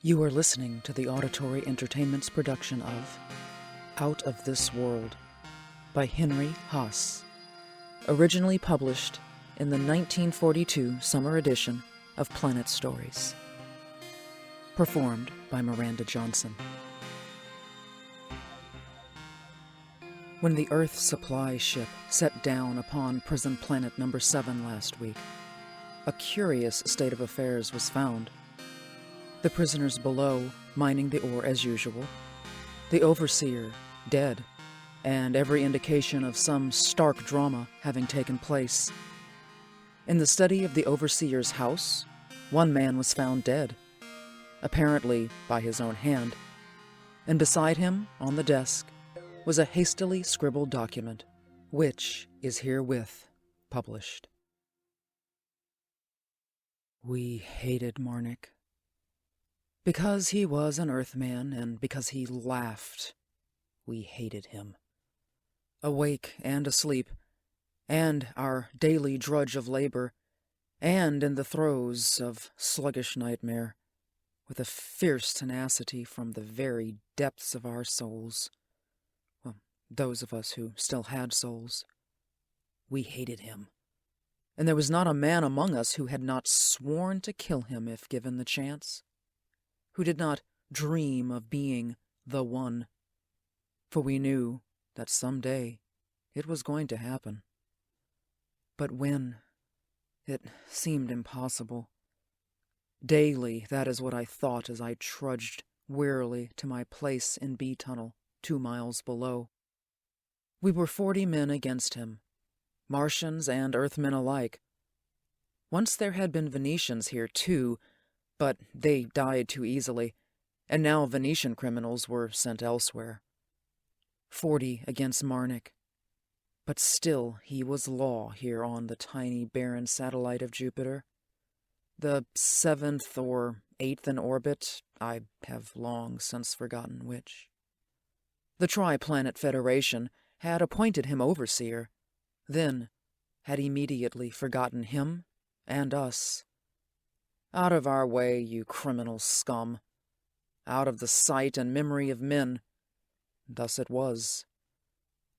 You are listening to the Auditory Entertainment's production of Out of This World by Hasse, originally published in the 1942 summer edition of Planet Stories. Performed by Miranda Johnson. When the Earth supply ship set down upon prison planet number 7 last week, a curious state of affairs was found. The prisoners below mining the ore as usual, the overseer dead, and every indication of some stark drama having taken place. In the study of the overseer's house, one man was found dead, apparently by his own hand, and beside him, on the desk, was a hastily scribbled document, which is herewith published. We hated Marnik. Because he was an Earthman, and because he laughed, we hated him. Awake and asleep, and our daily drudge of labor, and in the throes of sluggish nightmare, with a fierce tenacity from the very depths of our souls, well, those of us who still had souls, we hated him. And there was not a man among us who had not sworn to kill him if given the chance, who did not dream of being the one, for we knew that some day it was going to happen. But when? It seemed impossible. Daily, that is what I thought as I trudged wearily to my place in B Tunnel, 2 miles below. We were 40 men against him, Martians and Earthmen alike. Once there had been Venetians here, too, but they died too easily, and now Venetian criminals were sent elsewhere. 40 against Marnik. But still he was law here on the tiny barren satellite of Jupiter. The 7th or 8th in orbit, I have long since forgotten which. The Tri-Planet Federation had appointed him overseer, then had immediately forgotten him and us. Out of our way, you criminal scum. Out of the sight and memory of men. Thus it was.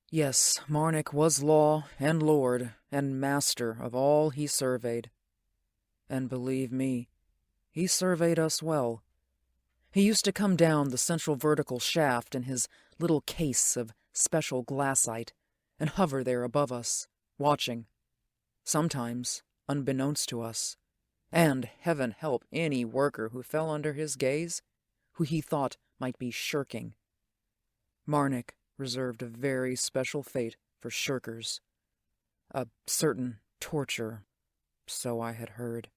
Yes, Marnik was law and lord and master of all he surveyed. And believe me, he surveyed us well. He used to come down the central vertical shaft in his little case of special glassite and hover there above us, watching, sometimes unbeknownst to us. And heaven help any worker who fell under his gaze, who he thought might be shirking. Marnik reserved a very special fate for shirkers. A certain torture, so I had heard.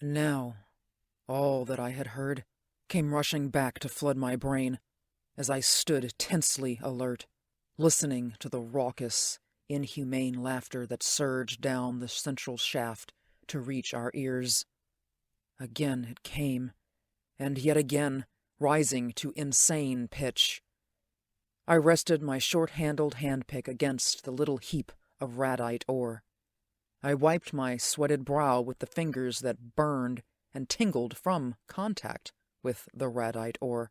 Now, all that I had heard came rushing back to flood my brain as I stood tensely alert, listening to the raucous, inhumane laughter that surged down the central shaft to reach our ears. Again it came, and yet again, rising to insane pitch. I rested my short-handled handpick against the little heap of radite ore. I wiped my sweated brow with the fingers that burned and tingled from contact with the radite ore.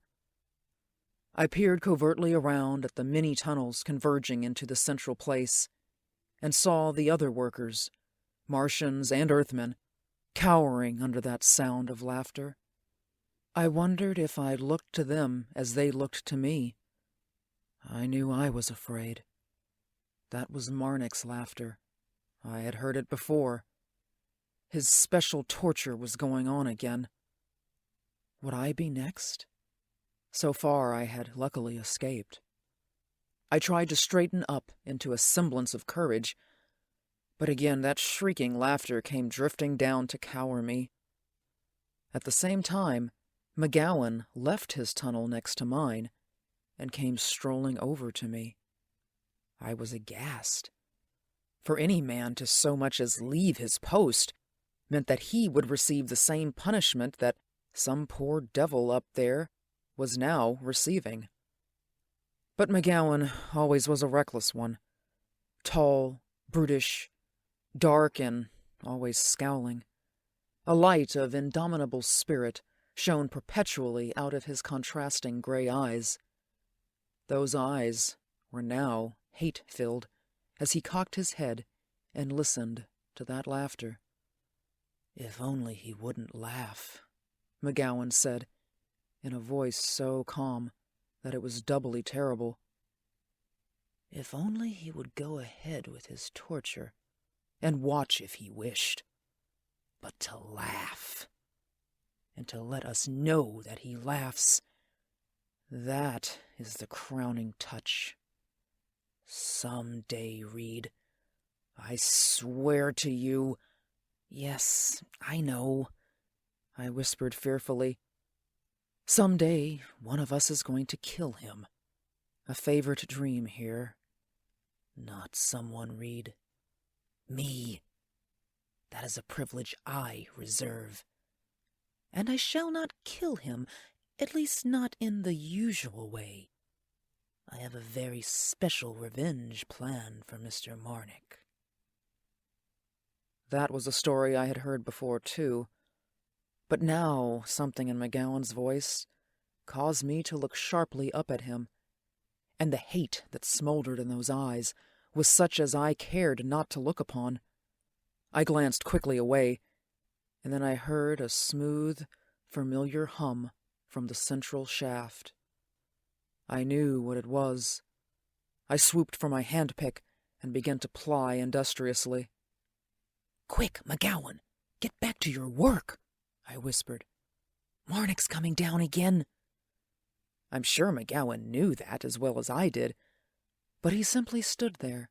I peered covertly around at the many tunnels converging into the central place, and saw the other workers, Martians and Earthmen, cowering under that sound of laughter. I wondered if I looked to them as they looked to me. I knew I was afraid. That was Marnik's laughter. I had heard it before. His special torture was going on again. Would I be next? So far I had luckily escaped. I tried to straighten up into a semblance of courage, but again that shrieking laughter came drifting down to cower me. At the same time, McGowan left his tunnel next to mine and came strolling over to me. I was aghast. For any man to so much as leave his post meant that he would receive the same punishment that some poor devil up there was now receiving. But McGowan always was a reckless one. Tall, brutish, dark, and always scowling. A light of indomitable spirit shone perpetually out of his contrasting gray eyes. Those eyes were now hate-filled as he cocked his head and listened to that laughter. "If only he wouldn't laugh," McGowan said, in a voice so calm that it was doubly terrible. "If only he would go ahead with his torture and watch if he wished. But to laugh, and to let us know that he laughs, that is the crowning touch. Some day, Reed, I swear to you—" "Yes, I know," I whispered fearfully. "Some day one of us is going to kill him. A favorite dream here. Not someone, Reed. Me. That is a privilege I reserve. And I shall not kill him, at least not in the usual way. I have a very special revenge planned for Mr. Marnick." That was a story I had heard before, too. But now something in McGowan's voice caused me to look sharply up at him, and the hate that smoldered in those eyes was such as I cared not to look upon. I glanced quickly away, and then I heard a smooth, familiar hum from the central shaft. I knew what it was. I swooped for my handpick and began to ply industriously. "Quick, McGowan, get back to your work," I whispered. "Marnick's coming down again." I'm sure McGowan knew that as well as I did, but he simply stood there,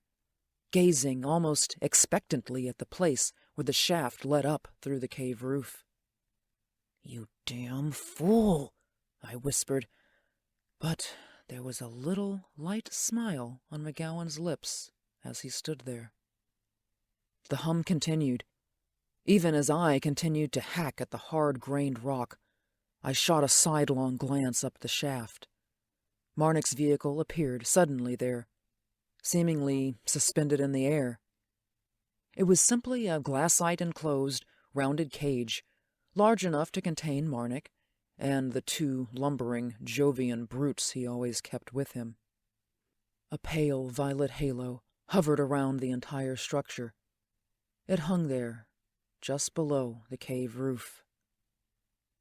gazing almost expectantly at the place where the shaft led up through the cave roof. "You damn fool," I whispered, but there was a little light smile on McGowan's lips as he stood there. The hum continued. Even as I continued to hack at the hard-grained rock, I shot a sidelong glance up the shaft. Marnick's vehicle appeared suddenly there, seemingly suspended in the air. It was simply a glassite-enclosed, rounded cage, large enough to contain Marnick and the two lumbering, Jovian brutes he always kept with him. A pale violet halo hovered around the entire structure. It hung there, just below the cave roof.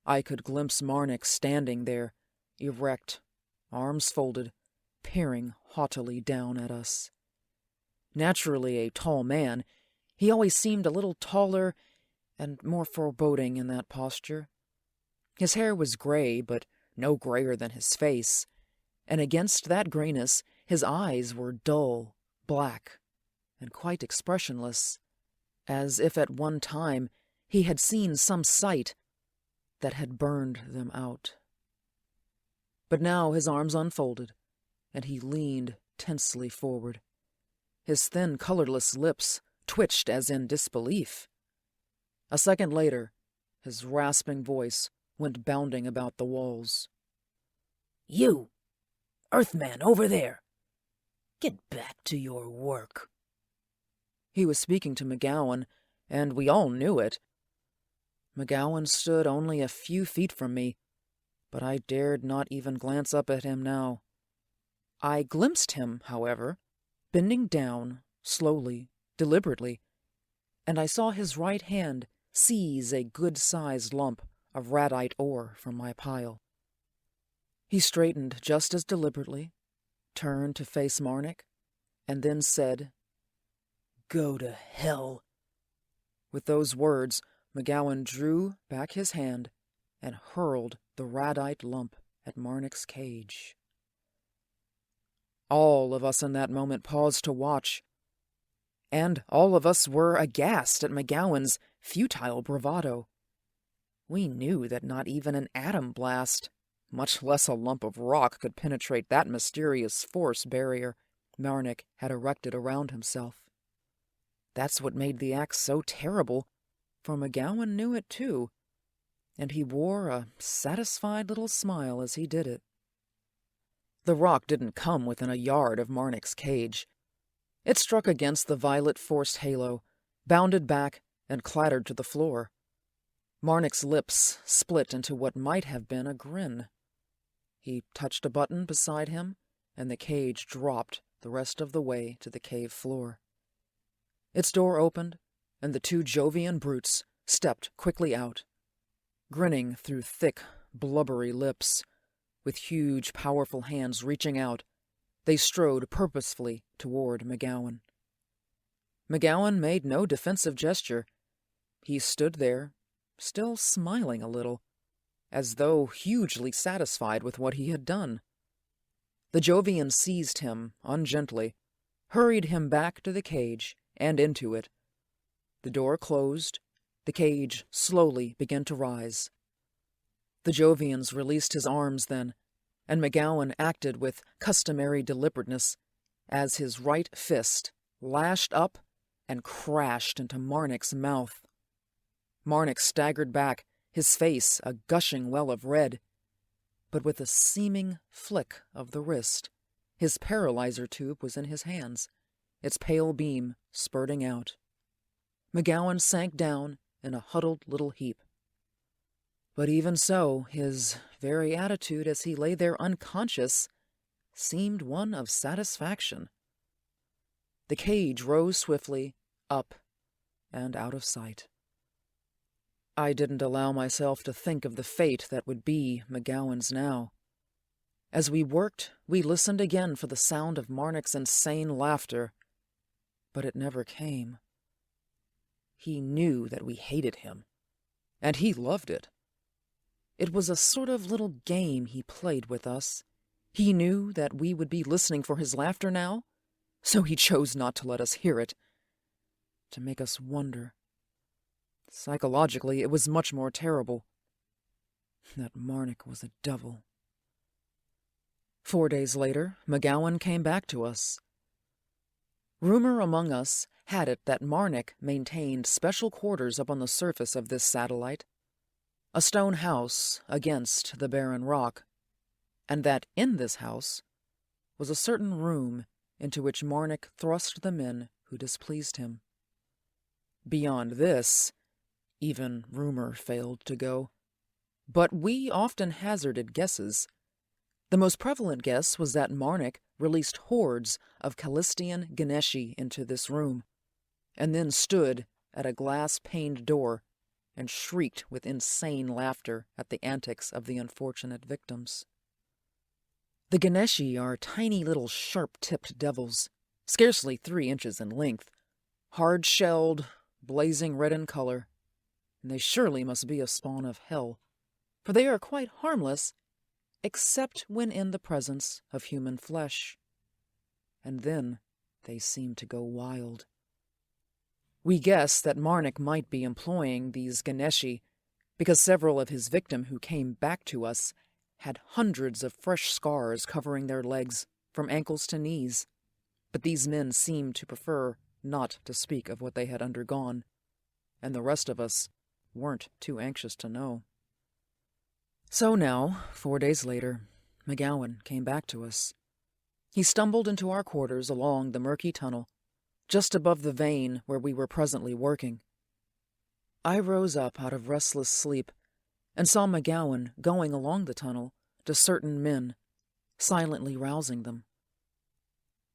I could glimpse Marnick standing there, erect, arms folded, peering haughtily down at us. Naturally a tall man, he always seemed a little taller and more foreboding in that posture. His hair was gray, but no grayer than his face, and against that grayness his eyes were dull, black, and quite expressionless, as if at one time he had seen some sight that had burned them out. But now his arms unfolded, and he leaned tensely forward. His thin, colorless lips twitched as in disbelief. A second later, his rasping voice went bounding about the walls. "You, Earthman over there, get back to your work." He was speaking to McGowan, and we all knew it. McGowan stood only a few feet from me, but I dared not even glance up at him now. I glimpsed him, however, bending down, slowly, deliberately, and I saw his right hand seize a good-sized lump of radite ore from my pile. He straightened just as deliberately, turned to face Marnick, and then said, "Go to hell." With those words, McGowan drew back his hand and hurled the radite lump at Marnick's cage. All of us in that moment paused to watch, and all of us were aghast at McGowan's futile bravado. We knew that not even an atom blast, much less a lump of rock, could penetrate that mysterious force barrier Marnick had erected around himself. That's what made the act so terrible, for McGowan knew it too, and he wore a satisfied little smile as he did it. The rock didn't come within a yard of Marnick's cage. It struck against the violet forced halo, bounded back, and clattered to the floor. Marnik's lips split into what might have been a grin. He touched a button beside him, and the cage dropped the rest of the way to the cave floor. Its door opened, and the two Jovian brutes stepped quickly out, grinning through thick, blubbery lips. With huge, powerful hands reaching out, they strode purposefully toward McGowan. McGowan made no defensive gesture. He stood there, still smiling a little, as though hugely satisfied with what he had done. The Jovian seized him ungently, hurried him back to the cage and into it. The door closed. The cage slowly began to rise. The Jovians released his arms then, and McGowan acted with customary deliberateness as his right fist lashed up and crashed into Marnik's mouth. Marnik staggered back, his face a gushing well of red. But with a seeming flick of the wrist, his paralyzer tube was in his hands, its pale beam spurting out. McGowan sank down in a huddled little heap. But even so, his very attitude as he lay there unconscious seemed one of satisfaction. The cage rose swiftly, up, and out of sight. I didn't allow myself to think of the fate that would be McGowan's now. As we worked, we listened again for the sound of Marnik's insane laughter, but it never came. He knew that we hated him, and he loved it. It was a sort of little game he played with us. He knew that we would be listening for his laughter now, so he chose not to let us hear it, to make us wonder. Psychologically, it was much more terrible. That Marnik was a devil. 4 days later, McGowan came back to us. Rumor among us had it that Marnik maintained special quarters up on the surface of this satellite, a stone house against the barren rock, and that in this house was a certain room into which Marnik thrust the men who displeased him. Beyond this, even rumor failed to go. But we often hazarded guesses. The most prevalent guess was that Marnik released hordes of Callistian Ganeshi into this room, and then stood at a glass-paned door and shrieked with insane laughter at the antics of the unfortunate victims. The Ganeshi are tiny little sharp-tipped devils, scarcely 3 inches in length, hard-shelled, blazing red in color, and they surely must be a spawn of hell, for they are quite harmless, except when in the presence of human flesh. And then they seem to go wild. We guess that Marnik might be employing these Ganeshi because several of his victims who came back to us had hundreds of fresh scars covering their legs from ankles to knees, but these men seemed to prefer not to speak of what they had undergone, and the rest of us weren't too anxious to know. So now, 4 days later, McGowan came back to us. He stumbled into our quarters along the murky tunnel, just above the vein where we were presently working. I rose up out of restless sleep and saw McGowan going along the tunnel to certain men, silently rousing them.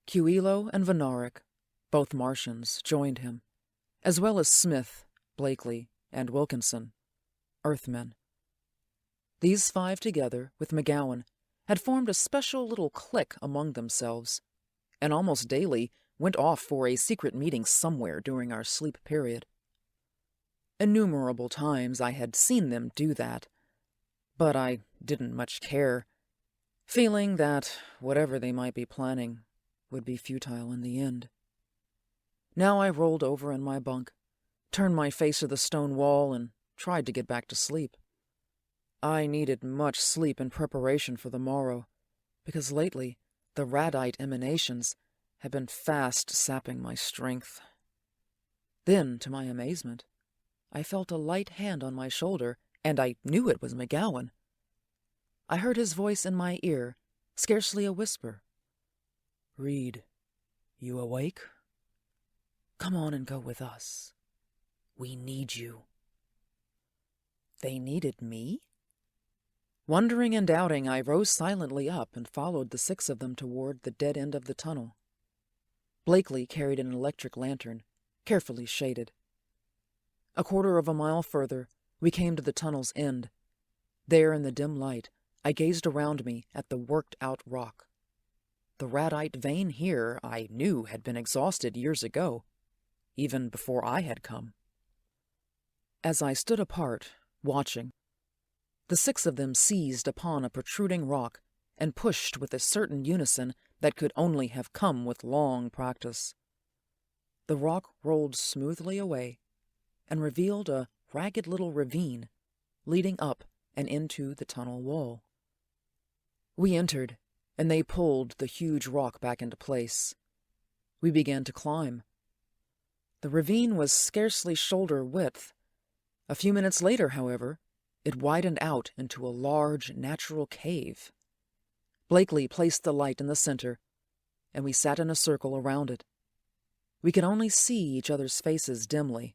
Cuilo and Vanarik, both Martians, joined him, as well as Smith, Blakely, and Wilkinson, Earthmen. These 5 together, with McGowan, had formed a special little clique among themselves, and almost daily went off for a secret meeting somewhere during our sleep period. Innumerable times I had seen them do that, but I didn't much care, feeling that whatever they might be planning would be futile in the end. Now I rolled over in my bunk, turned my face to the stone wall, and tried to get back to sleep. I needed much sleep in preparation for the morrow, because lately the radite emanations had been fast sapping my strength. Then, to my amazement, I felt a light hand on my shoulder, and I knew it was McGowan. I heard his voice in my ear, scarcely a whisper. "Reed, you awake? Come on and go with us. We need you." They needed me? Wondering and doubting, I rose silently up and followed the 6 of them toward the dead end of the tunnel. Blakely carried an electric lantern, carefully shaded. A quarter of a mile further, we came to the tunnel's end. There in the dim light, I gazed around me at the worked-out rock. The radite vein here, I knew, had been exhausted years ago, even before I had come. As I stood apart, watching, the 6 of them seized upon a protruding rock and pushed with a certain unison that could only have come with long practice. The rock rolled smoothly away and revealed a ragged little ravine leading up and into the tunnel wall. We entered, and they pulled the huge rock back into place. We began to climb. The ravine was scarcely shoulder width. A few minutes later, however, it widened out into a large natural cave. Blakely placed the light in the center, and we sat in a circle around it. We could only see each other's faces dimly.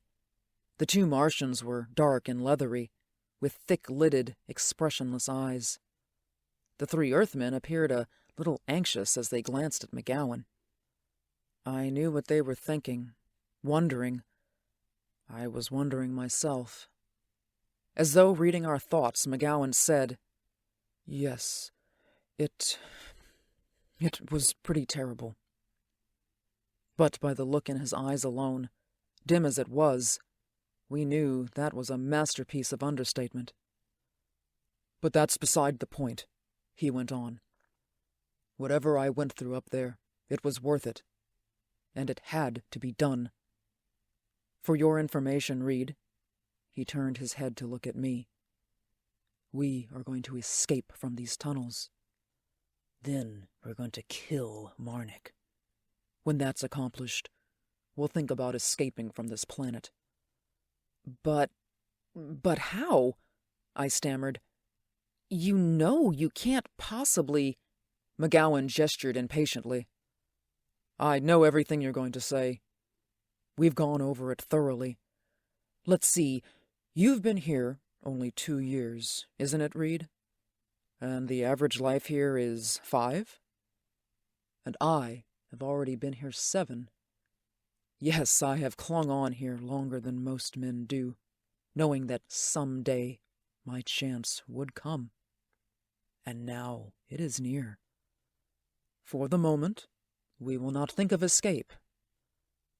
The 2 Martians were dark and leathery, with thick-lidded, expressionless eyes. The 3 Earthmen appeared a little anxious as they glanced at McGowan. I knew what they were thinking, wondering. I was wondering myself. As though reading our thoughts, McGowan said, "Yes, it was pretty terrible." But by the look in his eyes alone, dim as it was, we knew that was a masterpiece of understatement. "But that's beside the point," he went on. "Whatever I went through up there, it was worth it. And it had to be done. For your information, Reed," he turned his head to look at me, "we are going to escape from these tunnels. Then we're going to kill Marnik. When that's accomplished, we'll think about escaping from this planet." But how?" I stammered. "You know you can't possibly—" McGowan gestured impatiently. "I know everything you're going to say. We've gone over it thoroughly. Let's see, you've been here only 2 years, isn't it, Reed? And the average life here is 5? And I have already been here 7. Yes, I have clung on here longer than most men do, knowing that someday my chance would come. And now it is near. For the moment, we will not think of escape.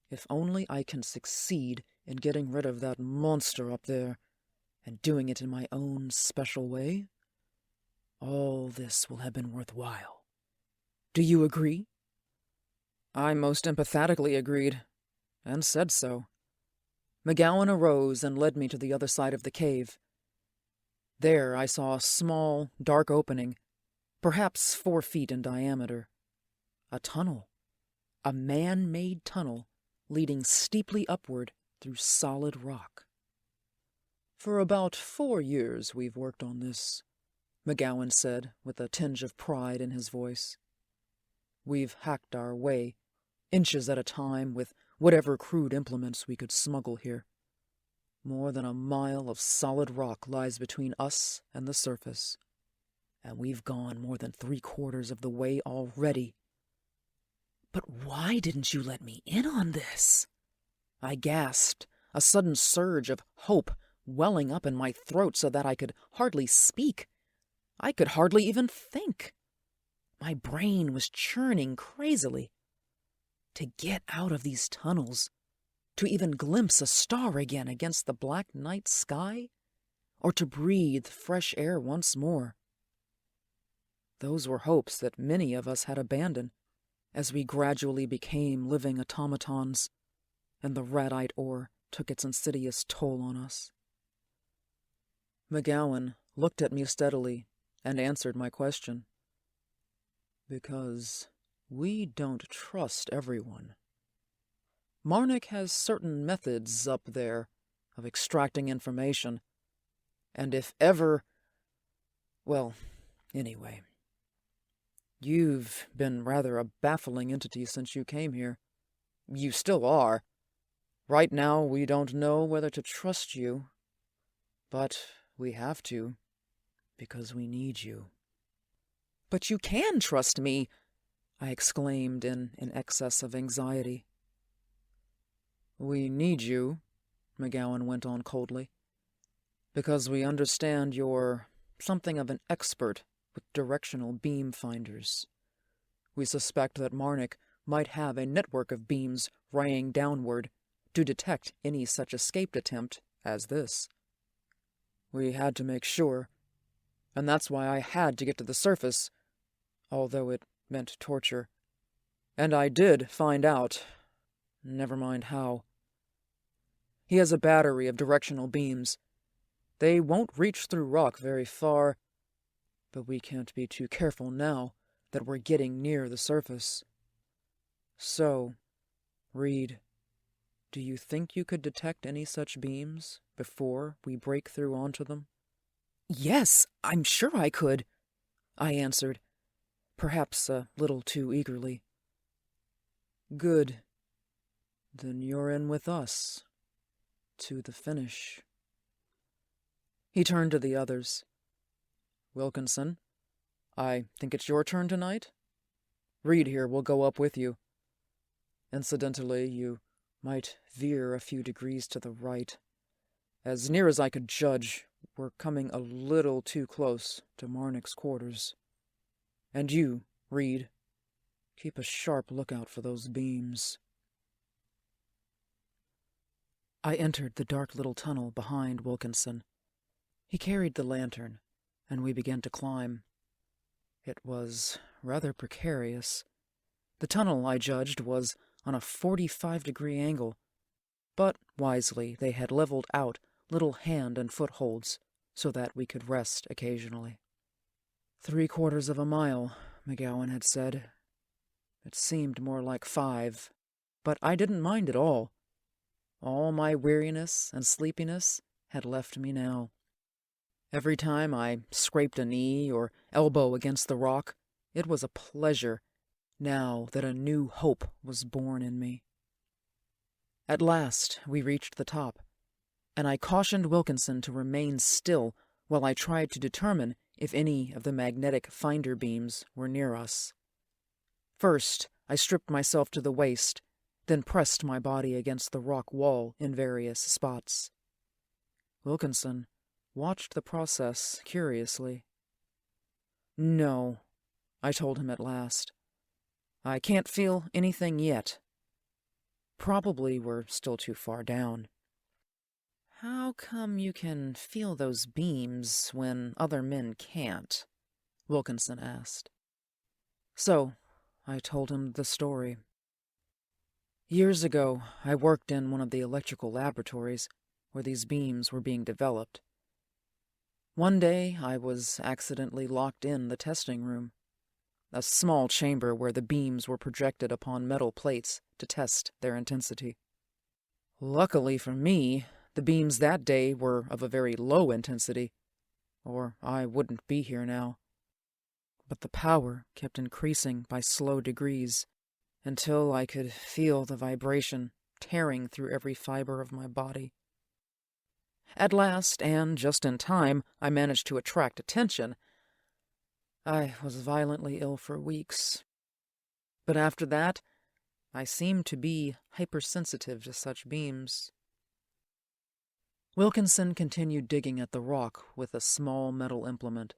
If only I can succeed in getting rid of that monster up there, and doing it in my own special way, all this will have been worthwhile. Do you agree?" I most empathetically agreed, and said so. McGowan arose and led me to the other side of the cave. There I saw a small, dark opening, perhaps 4 feet in diameter. A tunnel. A man-made tunnel leading steeply upward through solid rock. "For about 4 years we've worked on this," McGowan said, with a tinge of pride in his voice. "We've hacked our way, inches at a time, with whatever crude implements we could smuggle here. More than a mile of solid rock lies between us and the surface, and we've gone more than 3/4 of the way already." "But why didn't you let me in on this?" I gasped, a sudden surge of hope welling up in my throat so that I could hardly speak. I could hardly even think. My brain was churning crazily. To get out of these tunnels, to even glimpse a star again against the black night sky, or to breathe fresh air once more. Those were hopes that many of us had abandoned as we gradually became living automatons, and the radite ore took its insidious toll on us. McGowan looked at me steadily and answered my question. "Because we don't trust everyone. Marnik has certain methods up there of extracting information, and if ever... Well, anyway, you've been rather a baffling entity since you came here. You still are. Right now we don't know whether to trust you, but We have to, because we need you. But you can trust me, I exclaimed in an excess of anxiety. We need you, McGowan went on coldly, because we understand you're something of an expert with directional beam finders. We suspect that Marnik might have a network of beams raying downward to detect any such escaped attempt as this. We had to make sure, and that's why I had to get to the surface, although it meant torture. And I did find out, never mind how. He has a battery of directional beams. They won't reach through rock very far, but we can't be too careful now that we're getting near the surface. So, Reed, do you think you could detect any such beams before we break through onto them? Yes, I'm sure I could, I answered, perhaps a little too eagerly. Good. Then you're in with us. To the finish. He turned to the others. Wilkinson, I think it's your turn tonight. Reed here will go up with you. Incidentally, you might veer a few degrees to the right. As near as I could judge, we're coming a little too close to Marnik's quarters. And you, Reed, keep a sharp lookout for those beams. I entered the dark little tunnel behind Wilkinson. He carried the lantern, and we began to climb. It was rather precarious. The tunnel, I judged, was on a 45-degree angle, but wisely they had leveled out little hand and footholds so that we could rest occasionally. 3/4 of a mile, McGowan had said. It seemed more like 5, but I didn't mind at all. All my weariness and sleepiness had left me now. Every time I scraped a knee or elbow against the rock, it was a pleasure, now that a new hope was born in me. At last we reached the top, and I cautioned Wilkinson to remain still while I tried to determine if any of the magnetic finder beams were near us. First, I stripped myself to the waist, then pressed my body against the rock wall in various spots. Wilkinson watched the process curiously. No, I told him at last. I can't feel anything yet. Probably we're still too far down. How come you can feel those beams when other men can't? Wilkinson asked. So, I told him the story. Years ago, I worked in one of the electrical laboratories where these beams were being developed. One day, I was accidentally locked in the testing room, a small chamber where the beams were projected upon metal plates to test their intensity. Luckily for me, the beams that day were of a very low intensity, or I wouldn't be here now. But the power kept increasing by slow degrees, until I could feel the vibration tearing through every fiber of my body. At last, and just in time, I managed to attract attention. I was violently ill for weeks. But after that, I seemed to be hypersensitive to such beams. Wilkinson continued digging at the rock with a small metal implement.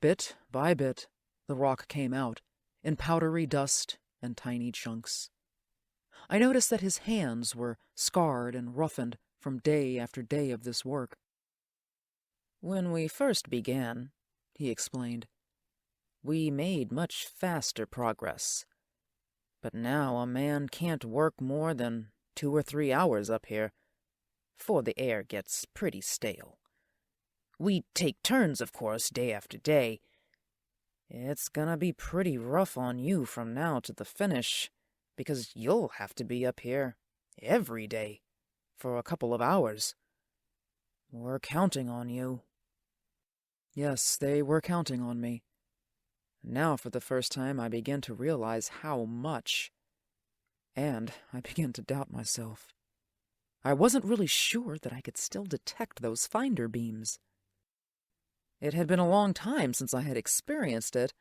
Bit by bit, the rock came out, in powdery dust and tiny chunks. I noticed that his hands were scarred and roughened from day after day of this work. When we first began, he explained, we made much faster progress. But now a man can't work more than 2 or 3 hours up here, for the air gets pretty stale. We take turns, of course, day after day. It's gonna be pretty rough on you from now to the finish, because you'll have to be up here every day for a couple of hours. We're counting on you. Yes, they were counting on me. Now, for the first time, I began to realize how much. And I began to doubt myself. I wasn't really sure that I could still detect those finder beams. It had been a long time since I had experienced it.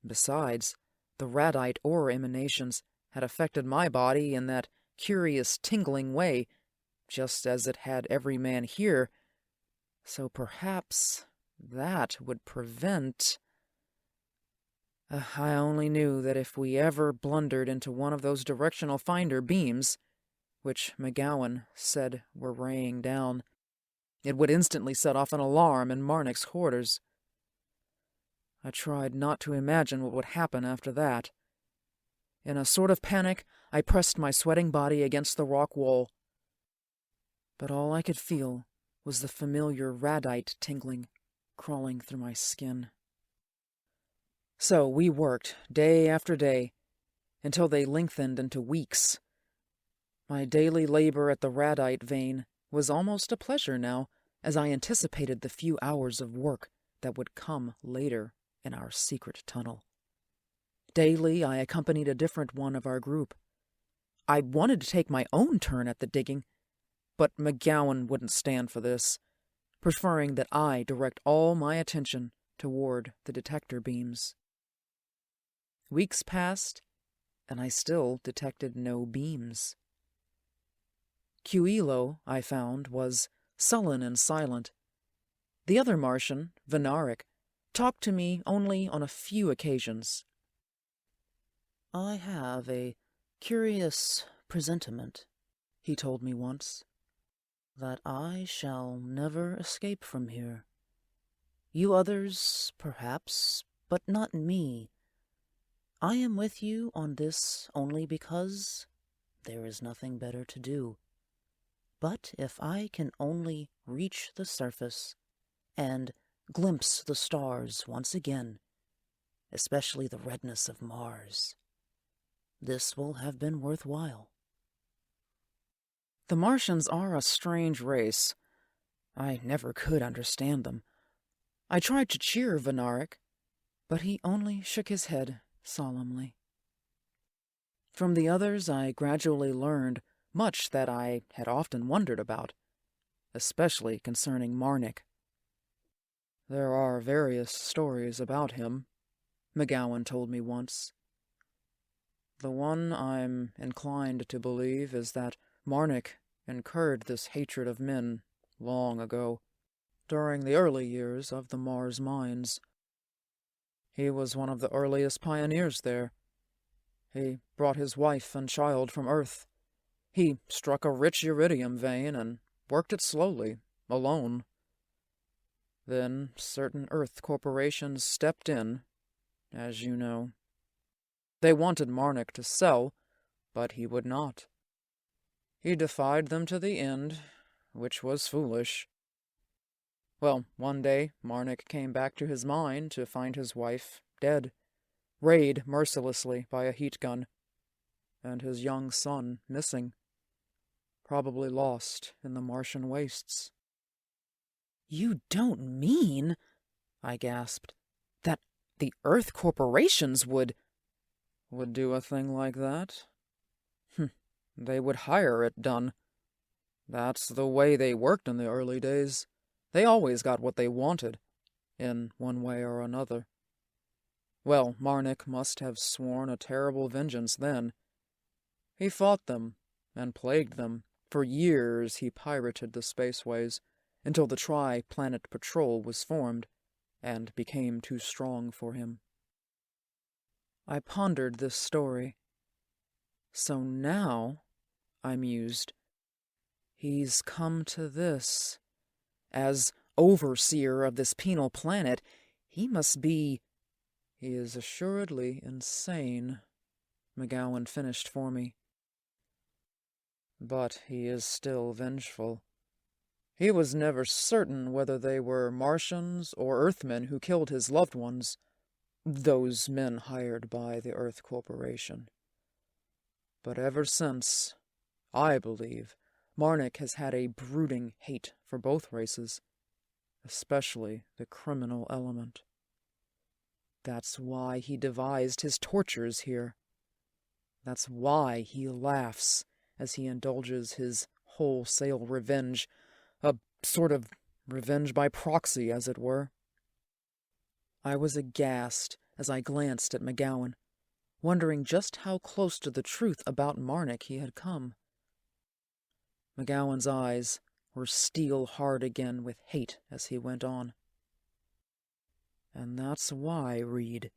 Besides, the radite ore emanations had affected my body in that curious tingling way, just as it had every man here, so perhaps that would prevent... I only knew that if we ever blundered into one of those directional finder beams, which McGowan said were raying down, it would instantly set off an alarm in Marnick's quarters. I tried not to imagine what would happen after that. In a sort of panic, I pressed my sweating body against the rock wall. But all I could feel was the familiar radite tingling crawling through my skin. So we worked day after day, until they lengthened into weeks. My daily labor at the radite vein was almost a pleasure now, as I anticipated the few hours of work that would come later in our secret tunnel. Daily, I accompanied a different one of our group. I wanted to take my own turn at the digging, but McGowan wouldn't stand for this, preferring that I direct all my attention toward the detector beams. Weeks passed, and I still detected no beams. Cuilo, I found, was sullen and silent. The other Martian, Venaric, talked to me only on a few occasions. "I have a curious presentiment," he told me once, "that I shall never escape from here. You others, perhaps, but not me. I am with you on this only because there is nothing better to do. But if I can only reach the surface and glimpse the stars once again, especially the redness of Mars, this will have been worthwhile." The Martians are a strange race. I never could understand them. I tried to cheer Venaric, but he only shook his head solemnly. From the others, I gradually learned much that I had often wondered about, especially concerning Marnick. "There are various stories about him," McGowan told me once. "The one I'm inclined to believe is that Marnick incurred this hatred of men long ago, during the early years of the Mars mines. He was one of the earliest pioneers there. He brought his wife and child from Earth. He struck a rich iridium vein and worked it slowly, alone. Then certain Earth corporations stepped in, as you know. They wanted Marnick to sell, but he would not. He defied them to the end, which was foolish. Well, one day Marnick came back to his mine to find his wife dead, rayed mercilessly by a heat gun, and his young son missing, probably lost in the Martian wastes." "You don't mean," I gasped, "that the Earth corporations would do a thing like that? They would hire it done. That's the way they worked in the early days. They always got what they wanted, in one way or another. Well, Marnick must have sworn a terrible vengeance then. He fought them, and plagued them. For years he pirated the spaceways, until the Tri-Planet Patrol was formed, and became too strong for him." I pondered this story. So now, I mused, he's come to this. As overseer of this penal planet, he must be... "He is assuredly insane," McGowan finished for me. "But he is still vengeful. He was never certain whether they were Martians or Earthmen who killed his loved ones, those men hired by the Earth Corporation. But ever since, I believe, Marnick has had a brooding hate for both races, especially the criminal element. That's why he devised his tortures here. That's why he laughs as he indulges his wholesale revenge, a sort of revenge by proxy, as it were. I was aghast as I glanced at McGowan, wondering just how close to the truth about Marnik he had come. McGowan's eyes were steel-hard again with hate as he went on. "And that's why, Reed,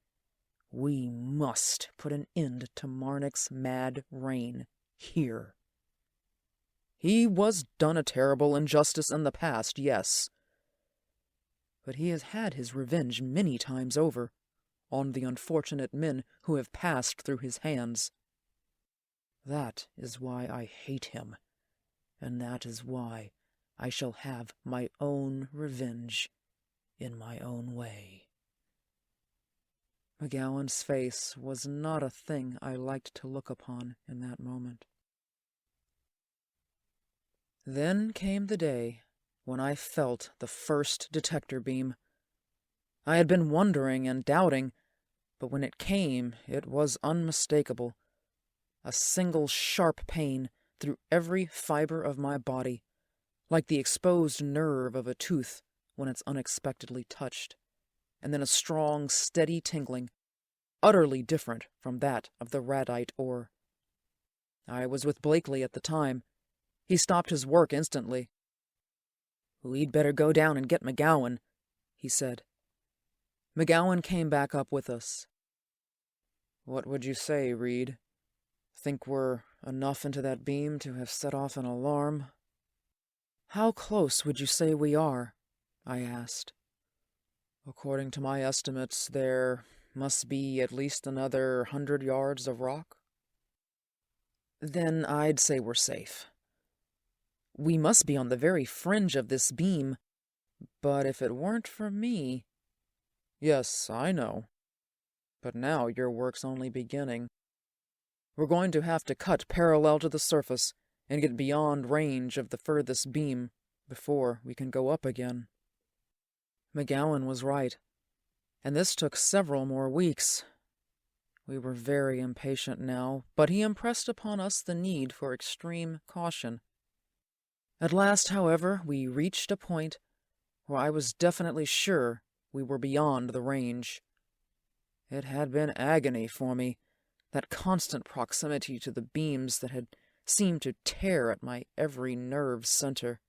we must put an end to Marnik's mad reign here. He was done a terrible injustice in the past, yes, but he has had his revenge many times over on the unfortunate men who have passed through his hands. That is why I hate him, and that is why I shall have my own revenge in my own way." McGowan's face was not a thing I liked to look upon in that moment. Then came the day when I felt the first detector beam. I had been wondering and doubting, but when it came, it was unmistakable. A single sharp pain through every fiber of my body, like the exposed nerve of a tooth when it's unexpectedly touched, and then a strong, steady tingling, utterly different from that of the radite ore. I was with Blakely at the time. He stopped his work instantly. "We'd better go down and get McGowan," he said. McGowan came back up with us. "What would you say, Reed? Think we're enough into that beam to have set off an alarm?" "How close would you say we are?" I asked. "According to my estimates, there must be at least another 100 yards of rock." "Then I'd say we're safe. We must be on the very fringe of this beam, but if it weren't for me—" "Yes, I know. But now your work's only beginning. We're going to have to cut parallel to the surface and get beyond range of the furthest beam before we can go up again." McGowan was right, and this took several more weeks. We were very impatient now, but he impressed upon us the need for extreme caution. At last, however, we reached a point where I was definitely sure we were beyond the range. It had been agony for me, that constant proximity to the beams that had seemed to tear at my every nerve center.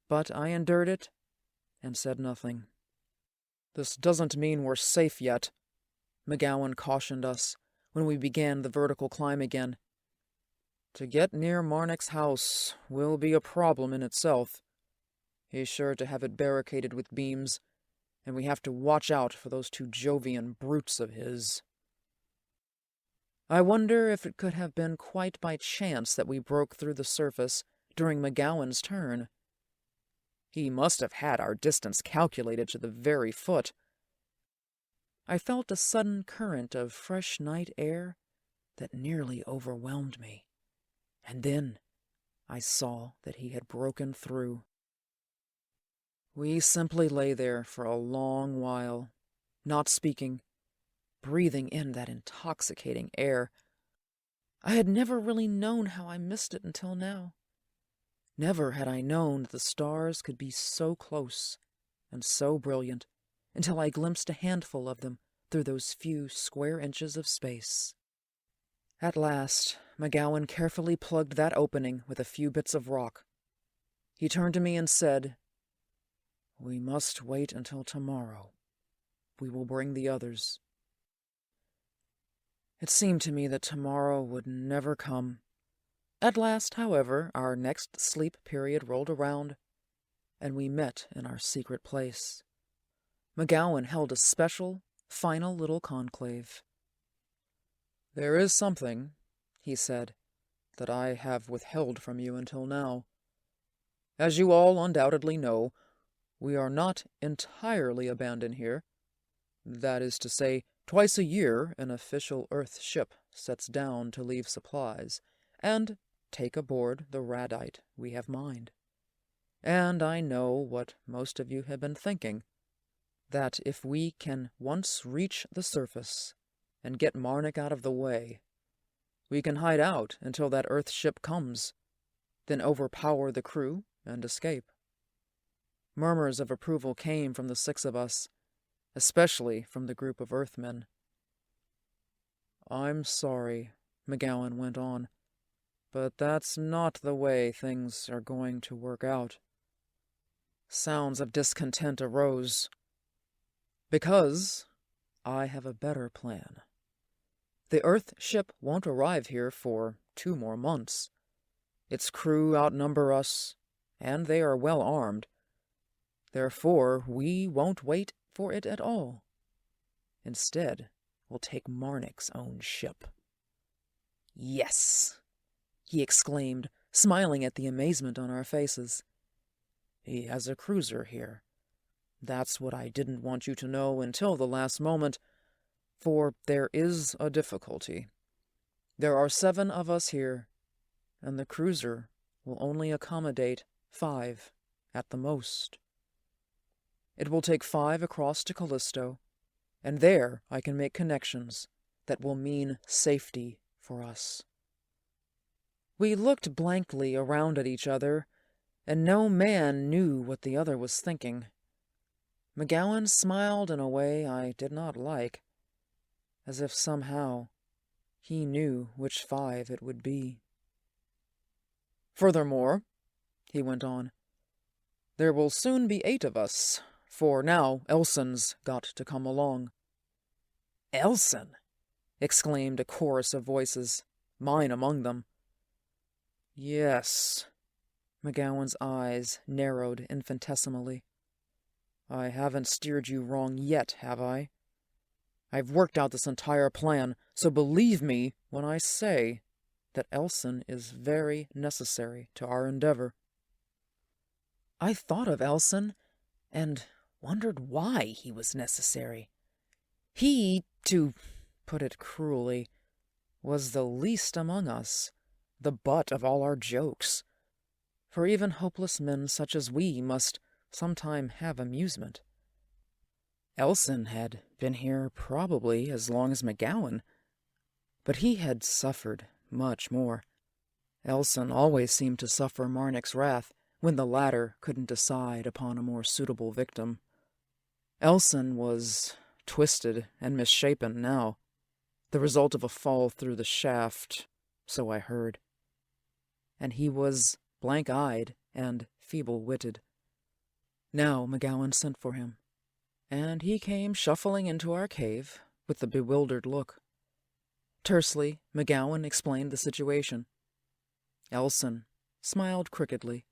But I endured it and said nothing. "This doesn't mean we're safe yet," McGowan cautioned us when we began the vertical climb again. "To get near Marnik's house will be a problem in itself. He's sure to have it barricaded with beams, and we have to watch out for those two Jovian brutes of his." I wonder if it could have been quite by chance that we broke through the surface during McGowan's turn. He must have had our distance calculated to the very foot. I felt a sudden current of fresh night air that nearly overwhelmed me, and then I saw that he had broken through. We simply lay there for a long while, not speaking, breathing in that intoxicating air. I had never really known how I missed it until now. Never had I known the stars could be so close and so brilliant until I glimpsed a handful of them through those few square inches of space. At last, McGowan carefully plugged that opening with a few bits of rock. He turned to me and said, "We must wait until tomorrow. We will bring the others." It seemed to me that tomorrow would never come. At last, however, our next sleep period rolled around, and we met in our secret place. McGowan held a special, final little conclave. "There is something," he said, "that I have withheld from you until now. As you all undoubtedly know, we are not entirely abandoned here. That is to say, twice a year an official Earth ship sets down to leave supplies, and take aboard the radite we have mined. And I know what most of you have been thinking, that if we can once reach the surface and get Marnik out of the way, we can hide out until that Earth ship comes, then overpower the crew and escape." Murmurs of approval came from the 6 of us, especially from the group of Earthmen. "I'm sorry," McGowan went on, "but that's not the way things are going to work out." Sounds of discontent arose. "Because I have a better plan. The Earth ship won't arrive here for 2 more months. Its crew outnumber us, and they are well armed. Therefore, we won't wait for it at all. Instead, we'll take Marnik's own ship." "Yes!" he exclaimed, smiling at the amazement on our faces. "He has a cruiser here. That's what I didn't want you to know until the last moment, for there is a difficulty. There are 7 of us here, and the cruiser will only accommodate 5 at the most. It will take 5 across to Callisto, and there I can make connections that will mean safety for us." We looked blankly around at each other, and no man knew what the other was thinking. McGowan smiled in a way I did not like, as if somehow he knew which 5 it would be. "Furthermore," he went on, "there will soon be 8 of us, for now Elson's got to come along." "Elson!" exclaimed a chorus of voices, mine among them. "Yes." McGowan's eyes narrowed infinitesimally. "I haven't steered you wrong yet, have I? I've worked out this entire plan, so believe me when I say that Elson is very necessary to our endeavor." I thought of Elson and wondered why he was necessary. He, to put it cruelly, was the least among us, the butt of all our jokes. For even hopeless men such as we must sometime have amusement. Elson had been here probably as long as McGowan, but he had suffered much more. Elson always seemed to suffer Marnik's wrath when the latter couldn't decide upon a more suitable victim. Elson was twisted and misshapen now, the result of a fall through the shaft, so I heard. And he was blank-eyed and feeble-witted. Now McGowan sent for him, and he came shuffling into our cave with a bewildered look. Tersely, McGowan explained the situation. Elson smiled crookedly.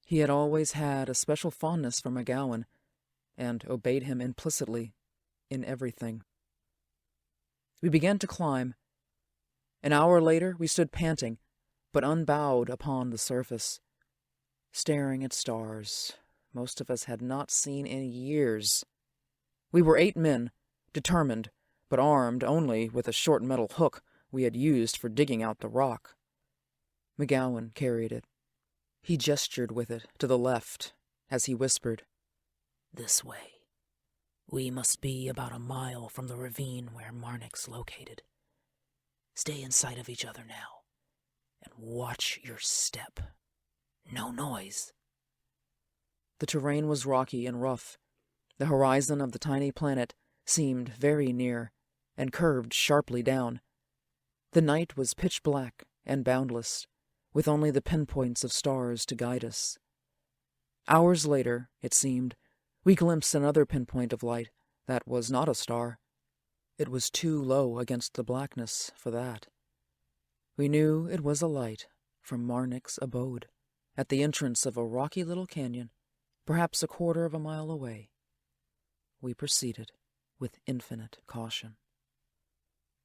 He had always had a special fondness for McGowan, and obeyed him implicitly in everything. We began to climb. An hour later we stood panting, but unbowed upon the surface, staring at stars most of us had not seen in years. We were 8 men, determined, but armed only with a short metal hook we had used for digging out the rock. McGowan carried it. He gestured with it to the left as he whispered, "This way. We must be about a mile from the ravine where Marnik's located. Stay in sight of each other now, and watch your step. No noise." The terrain was rocky and rough. The horizon of the tiny planet seemed very near, and curved sharply down. The night was pitch black and boundless, with only the pinpoints of stars to guide us. Hours later, it seemed, we glimpsed another pinpoint of light that was not a star. It was too low against the blackness for that. We knew it was a light from Marnik's abode, at the entrance of a rocky little canyon, perhaps a quarter of a mile away. We proceeded with infinite caution.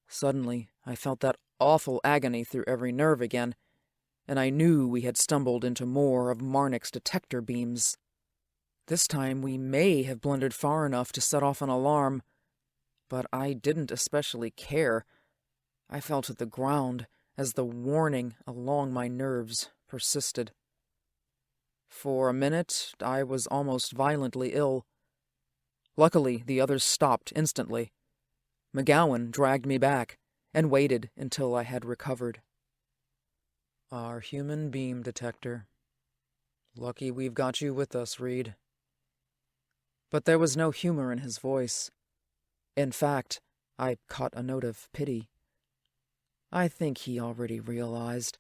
Suddenly, I felt that awful agony through every nerve again, and I knew we had stumbled into more of Marnik's detector beams. This time we may have blundered far enough to set off an alarm, but I didn't especially care. I fell to the ground as the warning along my nerves persisted. For a minute, I was almost violently ill. Luckily, the others stopped instantly. McGowan dragged me back and waited until I had recovered. "Our human beam detector. Lucky we've got you with us, Reed." But there was no humor in his voice. In fact, I caught a note of pity. I think he already realized,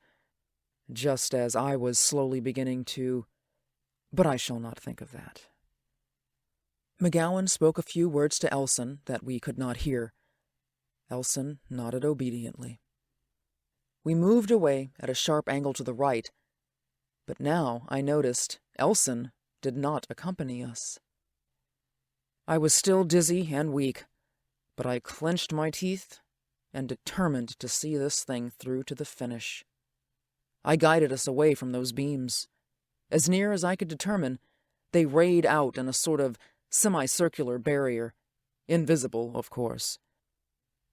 just as I was slowly beginning to, but I shall not think of that. McGowan spoke a few words to Elson that we could not hear. Elson nodded obediently. We moved away at a sharp angle to the right, but now I noticed Elson did not accompany us. I was still dizzy and weak, but I clenched my teeth and determined to see this thing through to the finish. I guided us away from those beams. As near as I could determine, they rayed out in a sort of semicircular barrier, invisible, of course.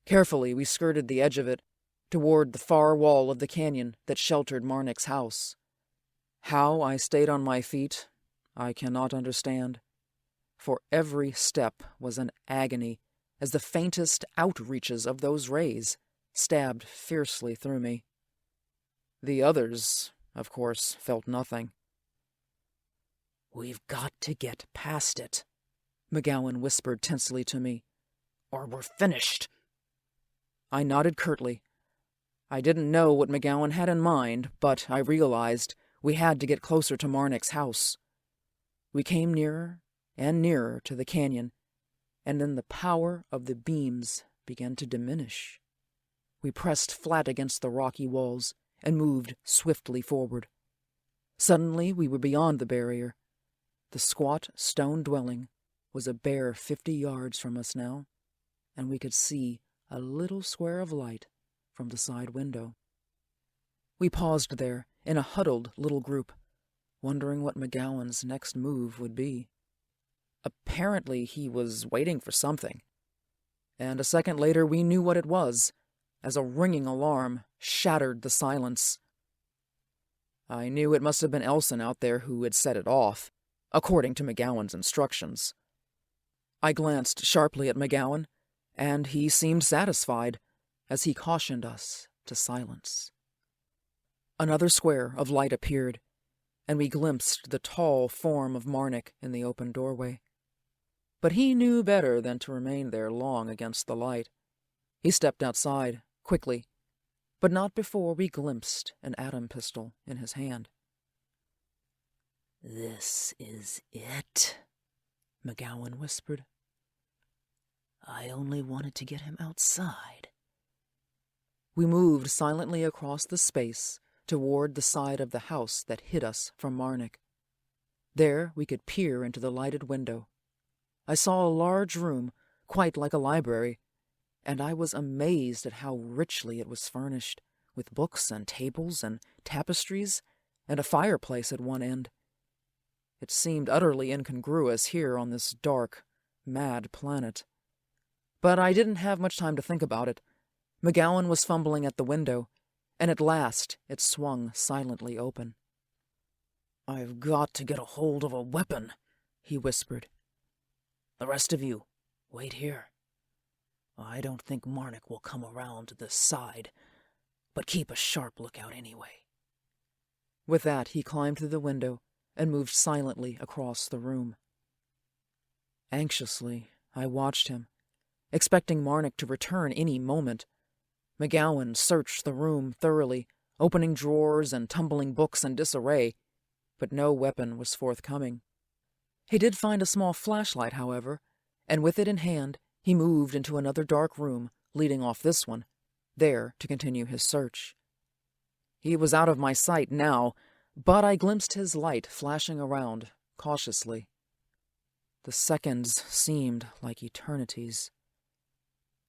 Carefully, we skirted the edge of it, toward the far wall of the canyon that sheltered Marnik's house. How I stayed on my feet, I cannot understand, for every step was an agony as the faintest outreaches of those rays stabbed fiercely through me. The others, of course, felt nothing. "We've got to get past it," McGowan whispered tensely to me, "or we're finished." I nodded curtly. I didn't know what McGowan had in mind, but I realized we had to get closer to Marnik's house. We came nearer and nearer to the canyon, and then the power of the beams began to diminish. We pressed flat against the rocky walls and moved swiftly forward. Suddenly we were beyond the barrier. The squat stone dwelling was a bare 50 yards from us now, and we could see a little square of light from the side window. We paused there in a huddled little group, wondering what McGowan's next move would be. Apparently he was waiting for something, and a second later we knew what it was, as a ringing alarm shattered the silence. I knew it must have been Elson out there who had set it off, according to McGowan's instructions. I glanced sharply at McGowan, and he seemed satisfied, as he cautioned us to silence. Another square of light appeared, and we glimpsed the tall form of Marnik in the open doorway. But he knew better than to remain there long against the light. He stepped outside, quickly, but not before we glimpsed an atom pistol in his hand. "This is it," McGowan whispered. "I only wanted to get him outside." We moved silently across the space toward the side of the house that hid us from Marnik. There we could peer into the lighted window. I saw a large room, quite like a library, and I was amazed at how richly it was furnished, with books and tables and tapestries, and a fireplace at one end. It seemed utterly incongruous here on this dark, mad planet. But I didn't have much time to think about it. McGowan was fumbling at the window, and at last it swung silently open. "I've got to get a hold of a weapon," he whispered. "The rest of you, wait here. I don't think Marnik will come around to this side, but keep a sharp lookout anyway." With that, he climbed through the window and moved silently across the room. Anxiously, I watched him, expecting Marnik to return any moment. McGowan searched the room thoroughly, opening drawers and tumbling books in disarray, but no weapon was forthcoming. He did find a small flashlight, however, and with it in hand, he moved into another dark room, leading off this one, there to continue his search. He was out of my sight now, but I glimpsed his light flashing around, cautiously. The seconds seemed like eternities.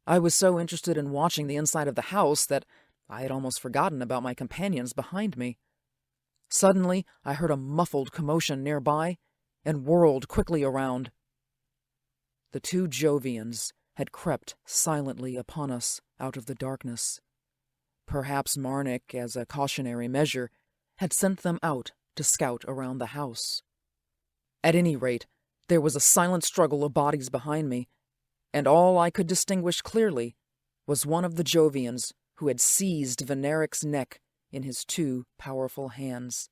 I was so interested in watching the inside of the house that I had almost forgotten about my companions behind me. Suddenly, I heard a muffled commotion nearby and whirled quickly around. The two Jovians had crept silently upon us out of the darkness. Perhaps Marnik, as a cautionary measure, had sent them out to scout around the house. At any rate, there was a silent struggle of bodies behind me, and all I could distinguish clearly was one of the Jovians who had seized Veneric's neck in his two powerful hands.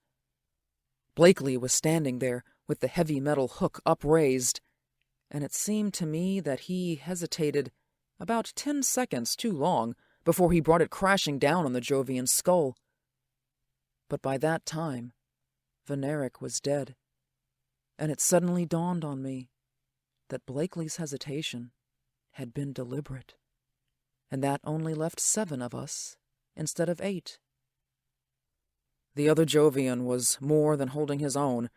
Blakely was standing there with the heavy metal hook upraised, and it seemed to me that he hesitated about 10 seconds too long before he brought it crashing down on the Jovian's skull. But by that time, Veneric was dead, and it suddenly dawned on me that Blakely's hesitation had been deliberate, and that only left 7 of us instead of 8. The other Jovian was more than holding his own,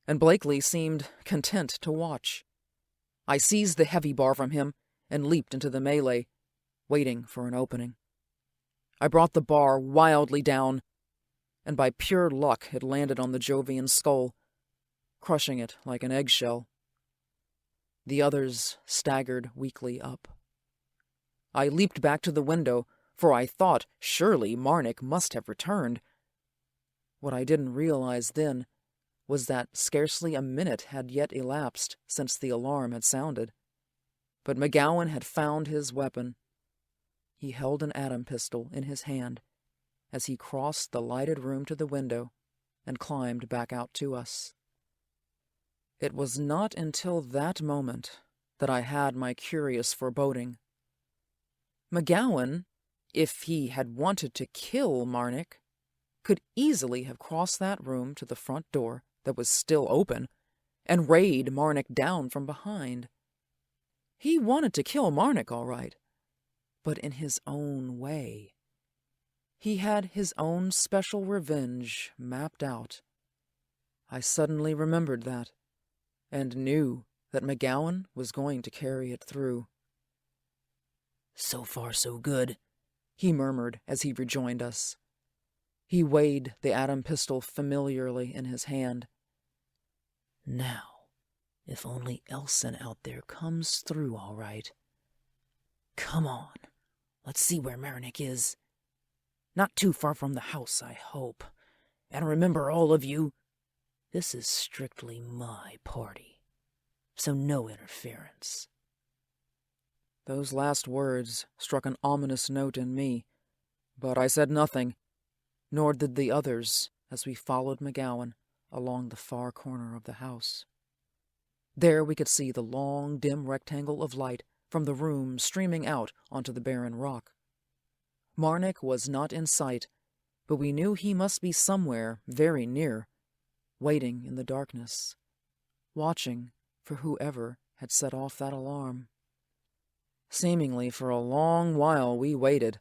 and Blakely seemed content to watch. I seized the heavy bar from him and leaped into the melee, waiting for an opening. I brought the bar wildly down, and by pure luck it landed on the Jovian's skull, crushing it like an eggshell. The others staggered weakly up. I leaped back to the window, for I thought surely Marnik must have returned. What I didn't realize then was that scarcely a minute had yet elapsed since the alarm had sounded. But McGowan had found his weapon. He held an atom pistol in his hand as he crossed the lighted room to the window and climbed back out to us. It was not until that moment that I had my curious foreboding. McGowan, if he had wanted to kill Marnik, could easily have crossed that room to the front door that was still open and raid Marnik down from behind. He wanted to kill Marnik, all right, but in his own way. He had his own special revenge mapped out. I suddenly remembered that, and knew that McGowan was going to carry it through. "So far, so good," he murmured as he rejoined us. He weighed the atom pistol familiarly in his hand. "Now, if only Elson out there comes through all right. Come on, let's see where Marnik is. Not too far from the house, I hope. And remember, all of you, this is strictly my party, so no interference." Those last words struck an ominous note in me, but I said nothing, nor did the others as we followed McGowan along the far corner of the house. There we could see the long, dim rectangle of light from the room streaming out onto the barren rock. Marnik was not in sight, but we knew he must be somewhere very near, waiting in the darkness, watching for whoever had set off that alarm. Seemingly for a long while we waited,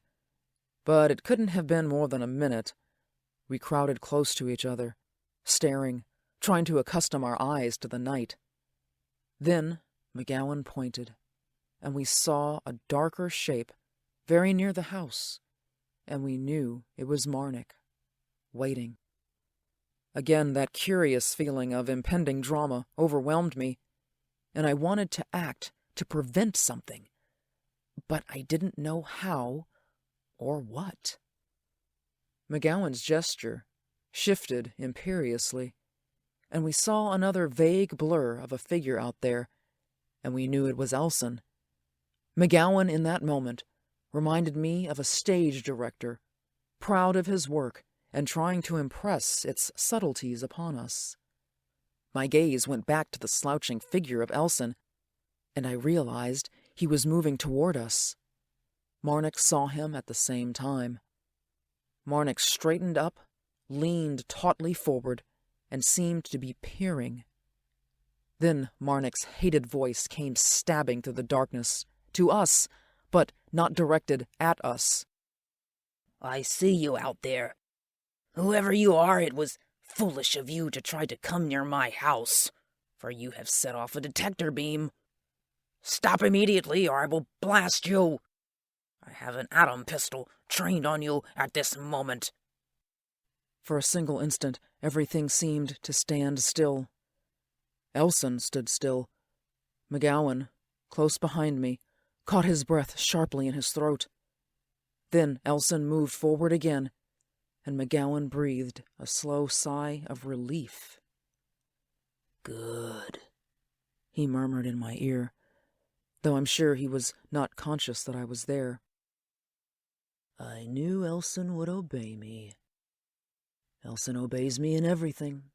but it couldn't have been more than a minute. We crowded close to each other, staring, trying to accustom our eyes to the night. Then McGowan pointed, and we saw a darker shape very near the house, and we knew it was Marnik, waiting. Again that curious feeling of impending drama overwhelmed me, and I wanted to act to prevent something, but I didn't know how or what. McGowan's gesture shifted imperiously, and we saw another vague blur of a figure out there, and we knew it was Elson. McGowan in that moment reminded me of a stage director, proud of his work and trying to impress its subtleties upon us. My gaze went back to the slouching figure of Elson, and I realized he was moving toward us. Marnik saw him at the same time. Marnik straightened up, leaned tautly forward, and seemed to be peering. Then Marnik's hated voice came stabbing through the darkness, to us, but not directed at us. "I see you out there. Whoever you are, it was foolish of you to try to come near my house, for you have set off a detector beam. Stop immediately, or I will blast you. I have an atom pistol trained on you at this moment." For a single instant, everything seemed to stand still. Elson stood still. McGowan, close behind me, caught his breath sharply in his throat. Then Elson moved forward again, and McGowan breathed a slow sigh of relief. "Good," he murmured in my ear, though I'm sure he was not conscious that I was there. "I knew Elson would obey me. Elson obeys me in everything."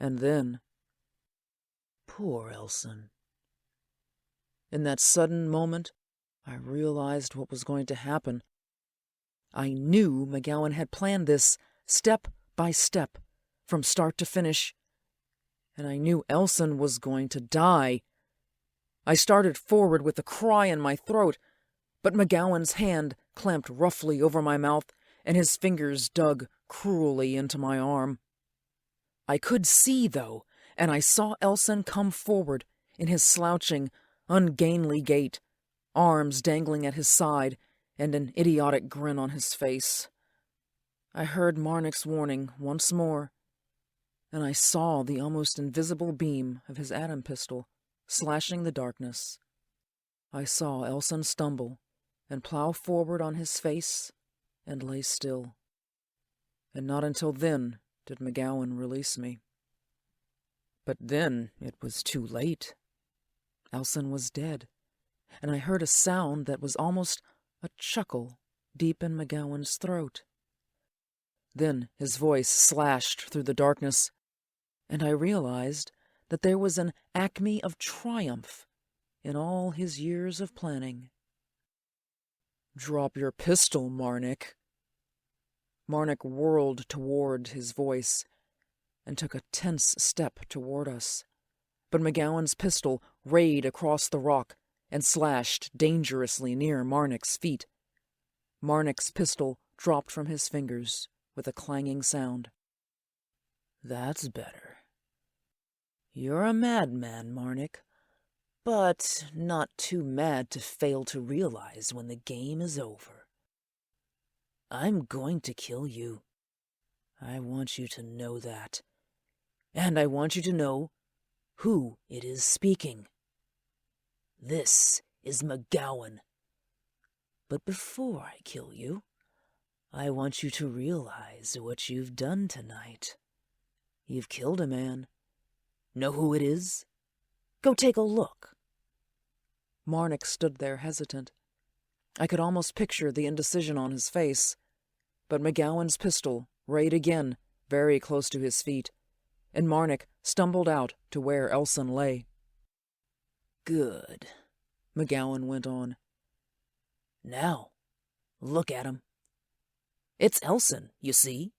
And then, "Poor Elson. In that sudden moment, I realized what was going to happen. I knew McGowan had planned this step by step, from start to finish, and I knew Elson was going to die. I started forward with a cry in my throat, but McGowan's hand clamped roughly over my mouth, and his fingers dug cruelly into my arm. I could see, though, and I saw Elson come forward in his slouching, ungainly gait, arms dangling at his side, and an idiotic grin on his face. I heard Marnik's warning once more, and I saw the almost invisible beam of his atom pistol slashing the darkness. I saw Elson stumble and plow forward on his face and lay still. And not until then did McGowan release me. But then it was too late. Elson was dead, and I heard a sound that was almost a chuckle deep in McGowan's throat. Then his voice slashed through the darkness, and I realized that there was an acme of triumph in all his years of planning. "Drop your pistol, Marnik." Marnik whirled toward his voice and took a tense step toward us, but McGowan's pistol rayed across the rock and slashed dangerously near Marnik's feet. Marnik's pistol dropped from his fingers with a clanging sound. "That's better. You're a madman, Marnik, but not too mad to fail to realize when the game is over. I'm going to kill you. I want you to know that. And I want you to know who it is speaking. This is McGowan. But before I kill you, I want you to realize what you've done tonight. You've killed a man. Know who it is? Go take a look." Marnik stood there hesitant. I could almost picture the indecision on his face, but McGowan's pistol rayed again very close to his feet, and Marnik stumbled out to where Elson lay. "Good," McGowan went on. "Now, look at him. It's Elson, you see."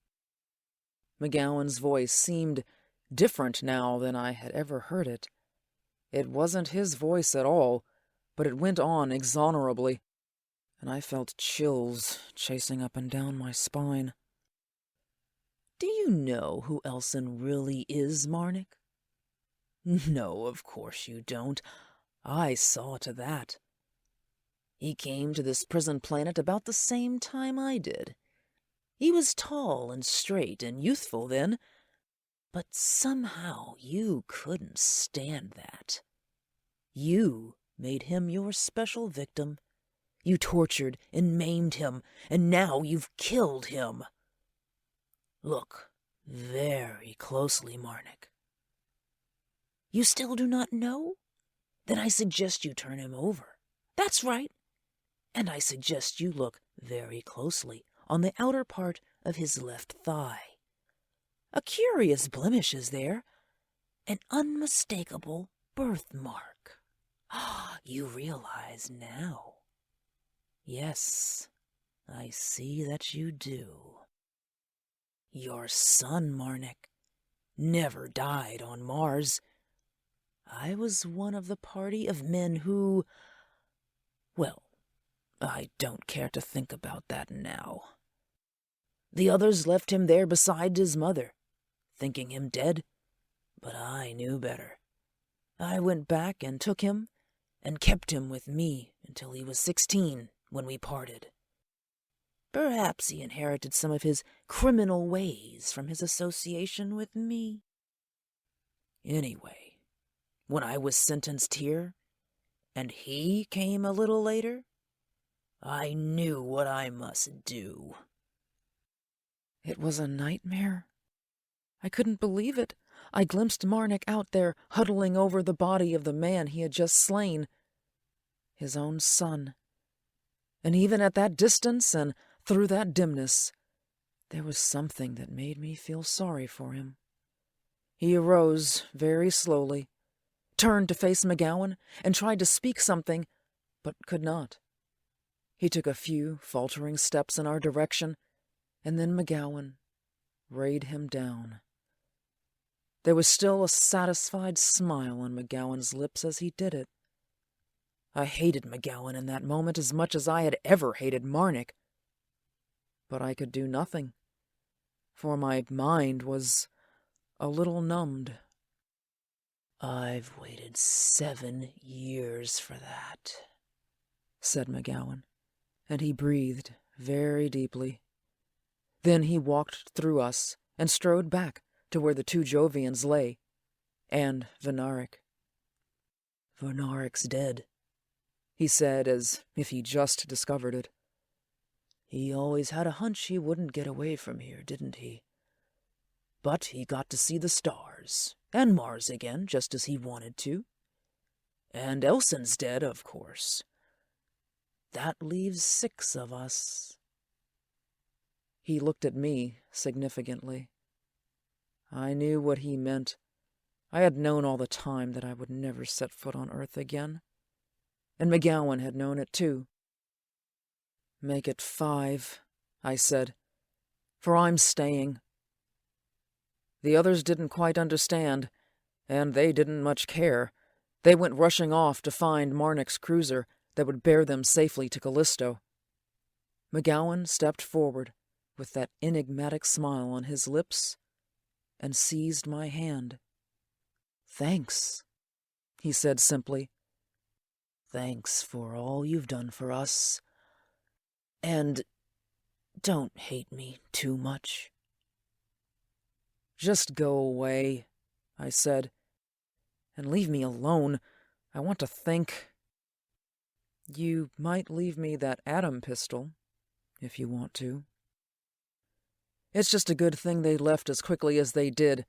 McGowan's voice seemed different now than I had ever heard it. It wasn't his voice at all, but it went on exonerably, and I felt chills chasing up and down my spine. "Do you know who Elson really is, Marnik?" "No, of course you don't. I saw to that. He came to this prison planet about the same time I did. He was tall and straight and youthful then, but somehow you couldn't stand that. You made him your special victim. You tortured and maimed him, and now you've killed him. Look very closely, Marnik. You still do not know? Then I suggest you turn him over. That's right. And I suggest you look very closely on the outer part of his left thigh. A curious blemish is there, an unmistakable birthmark. You realize now. Yes, I see that you do. Your son, Marnik, never died on Mars. I was one of the party of men who... Well, I don't care to think about that now. The others left him there beside his mother, thinking him dead, but I knew better. I went back and took him and kept him with me until he was 16 when we parted. Perhaps he inherited some of his criminal ways from his association with me. Anyway, when I was sentenced here, and he came a little later, I knew what I must do." It was a nightmare. I couldn't believe it. I glimpsed Marnik out there, huddling over the body of the man he had just slain. His own son. And even at that distance and through that dimness, there was something that made me feel sorry for him. He arose very slowly, turned to face McGowan and tried to speak something, but could not. He took a few faltering steps in our direction, and then McGowan rayed him down. There was still a satisfied smile on McGowan's lips as he did it. I hated McGowan in that moment as much as I had ever hated Marnik. But I could do nothing, for my mind was a little numbed. "I've waited 7 years for that," said McGowan, and he breathed very deeply. Then he walked through us and strode back to where the 2 Jovians lay, and Venarik. "Venarik's dead," he said as if he just discovered it. "He always had a hunch he wouldn't get away from here, didn't he? But he got to see the stars, and Mars again, just as he wanted to. And Elson's dead, of course. That leaves 6 of us." He looked at me significantly. I knew what he meant. I had known all the time that I would never set foot on Earth again. And McGowan had known it too. "Make it 5, I said, "for I'm staying." The others didn't quite understand, and they didn't much care. They went rushing off to find Marnik's cruiser that would bear them safely to Callisto. McGowan stepped forward with that enigmatic smile on his lips and seized my hand. "Thanks," he said simply. "Thanks for all you've done for us. And don't hate me too much." "Just go away," I said, "and leave me alone. I want to think." "You might leave me that atom pistol, if you want to." It's just a good thing they left as quickly as they did,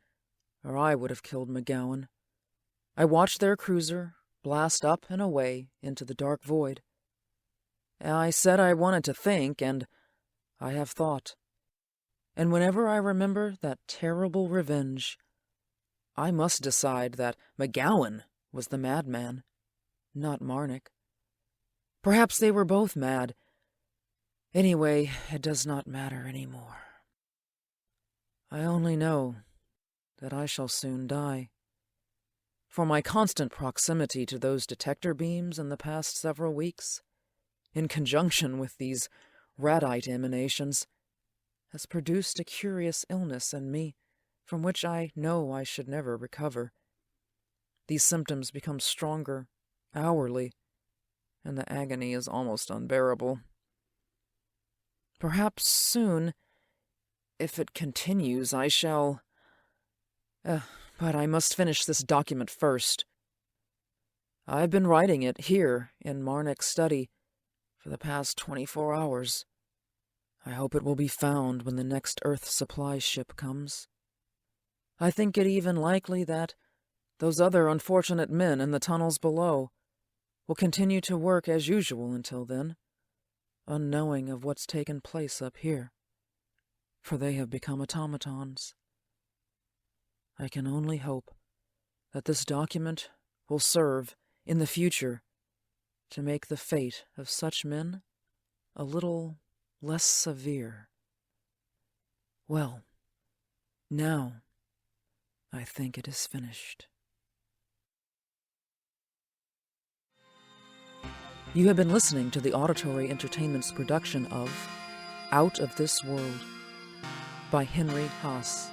or I would have killed McGowan. I watched their cruiser blast up and away into the dark void. I said I wanted to think, and I have thought. And whenever I remember that terrible revenge, I must decide that McGowan was the madman, not Marnik. Perhaps they were both mad. Anyway, it does not matter anymore. I only know that I shall soon die. For my constant proximity to those detector beams in the past several weeks, in conjunction with these radite emanations, has produced a curious illness in me from which I know I should never recover. These symptoms become stronger hourly, and the agony is almost unbearable. Perhaps soon, if it continues, I shall... but I must finish this document first. I've been writing it here in Marnik's study for the past 24 hours. I hope it will be found when the next Earth supply ship comes. I think it even likely that those other unfortunate men in the tunnels below will continue to work as usual until then, unknowing of what's taken place up here, for they have become automatons. I can only hope that this document will serve in the future to make the fate of such men a little less severe. Well, now I think it is finished. You have been listening to the Auditory Entertainment's production of Out of This World by Henry Hasse,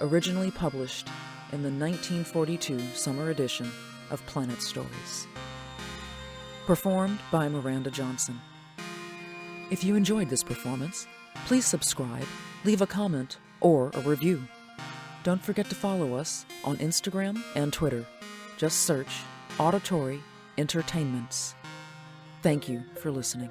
originally published in the 1942 summer edition of Planet Stories. Performed by Miranda Johnson. If you enjoyed this performance, please subscribe, leave a comment, or a review. Don't forget to follow us on Instagram and Twitter. Just search Auditory Entertainments. Thank you for listening.